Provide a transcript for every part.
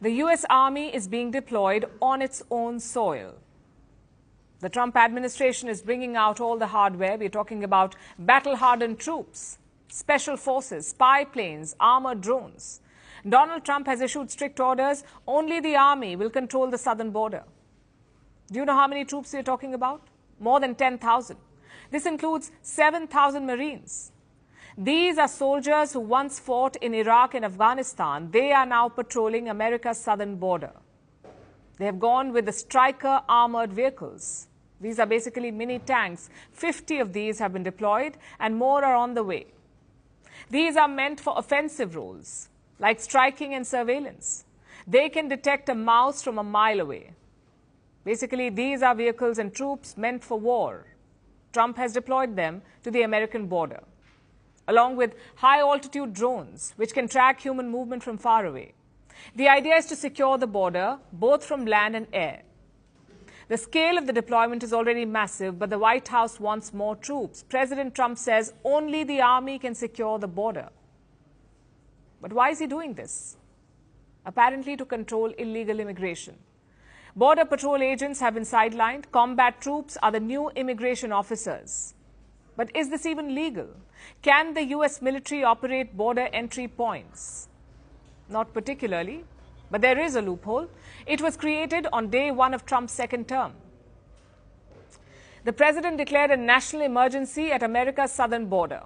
The U.S. Army is being deployed on its own soil. The Trump administration is bringing out all the hardware. We're talking about battle-hardened troops, special forces, spy planes, armored drones. Donald Trump has issued strict orders. Only the Army will control the southern border. Do you know how many troops we're talking about? More than 10,000. This includes 7,000 Marines. These are soldiers who once fought in Iraq and Afghanistan. They are now patrolling America's southern border. They have gone with the Stryker armored vehicles. These are basically mini tanks. 50 of these have been deployed and more are on the way. These are meant for offensive roles, like striking and surveillance. They can detect a mouse from a mile away. Basically, these are vehicles and troops meant for war. Trump has deployed them to the American border, along with high-altitude drones, which can track human movement from far away. The idea is to secure the border, both from land and air. The scale of the deployment is already massive, but the White House wants more troops. President Trump says only the Army can secure the border. But why is he doing this? Apparently to control illegal immigration. Border Patrol agents have been sidelined. Combat troops are the new immigration officers. But is this even legal? Can the U.S. military operate border entry points? Not particularly, but there is a loophole. It was created on day one of Trump's second term. The president declared a national emergency at America's southern border.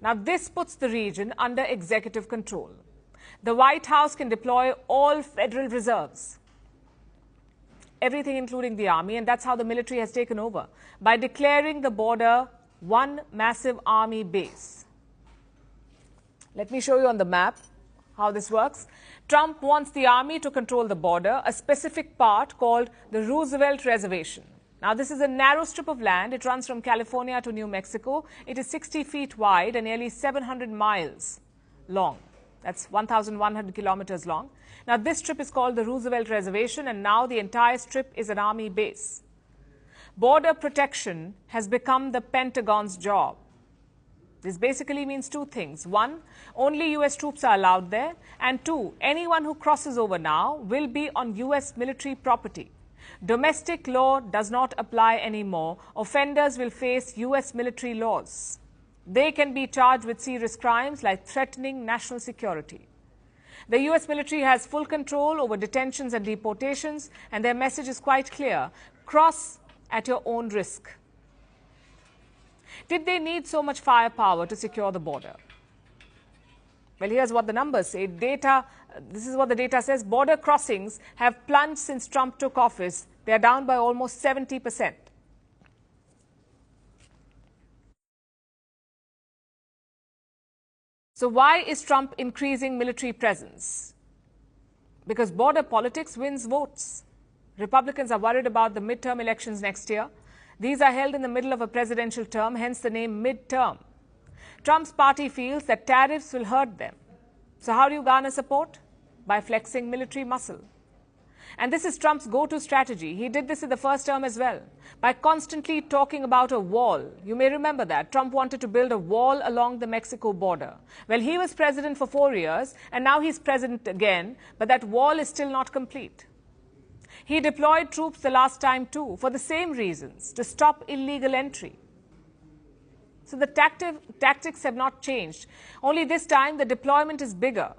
Now, this puts the region under executive control. The White House can deploy all federal reserves, everything including the Army, and that's how the military has taken over, by declaring the border one massive Army base. Let me show you on the map how this works. Trump wants the Army to control the border, a specific part called the Roosevelt Reservation. Now, this is a narrow strip of land. It runs from California to New Mexico. It is 60 feet wide and nearly 700 miles long. That's 1,100 kilometers long. Now, this strip is called the Roosevelt Reservation, and now the entire strip is an Army base. Border protection has become the Pentagon's job. This basically means two things. One, only U.S. troops are allowed there. And two, anyone who crosses over now will be on U.S. military property. Domestic law does not apply anymore. Offenders will face U.S. military laws. They can be charged with serious crimes like threatening national security. The U.S. military has full control over detentions and deportations, and their message is quite clear: cross at your own risk. Did they need so much firepower to secure the border? Well, here's what the numbers say. This is what the data says. Border crossings have plunged since Trump took office. They are down by almost 70%. So why is Trump increasing military presence? Because border politics wins votes. Republicans are worried about the midterm elections next year. These are held in the middle of a presidential term, hence the name midterm. Trump's party feels that tariffs will hurt them. So how do you garner support? By flexing military muscle. And this is Trump's go-to strategy. He did this in the first term as well, by constantly talking about a wall. You may remember that. Trump wanted to build a wall along the Mexico border. Well, he was president for 4 years, and now he's president again, but that wall is still not complete. He deployed troops the last time too, for the same reasons, to stop illegal entry. So the tactics have not changed. Only this time the deployment is bigger.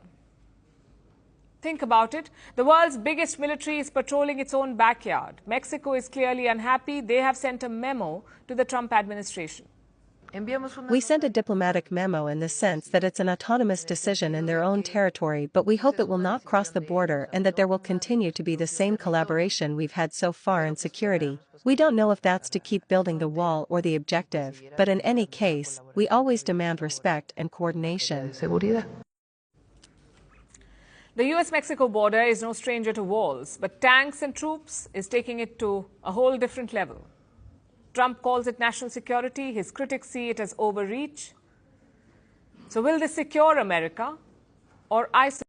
Think about it. The world's biggest military is patrolling its own backyard. Mexico is clearly unhappy. They have sent a memo to the Trump administration. We sent a diplomatic memo in the sense that it's an autonomous decision in their own territory, but we hope it will not cross the border and that there will continue to be the same collaboration we've had so far in security. We don't know if that's to keep building the wall or the objective, but in any case, we always demand respect and coordination. The U.S.-Mexico border is no stranger to walls, but tanks and troops is taking it to a whole different level. Trump calls it national security. His critics see it as overreach. So will this secure America or isolate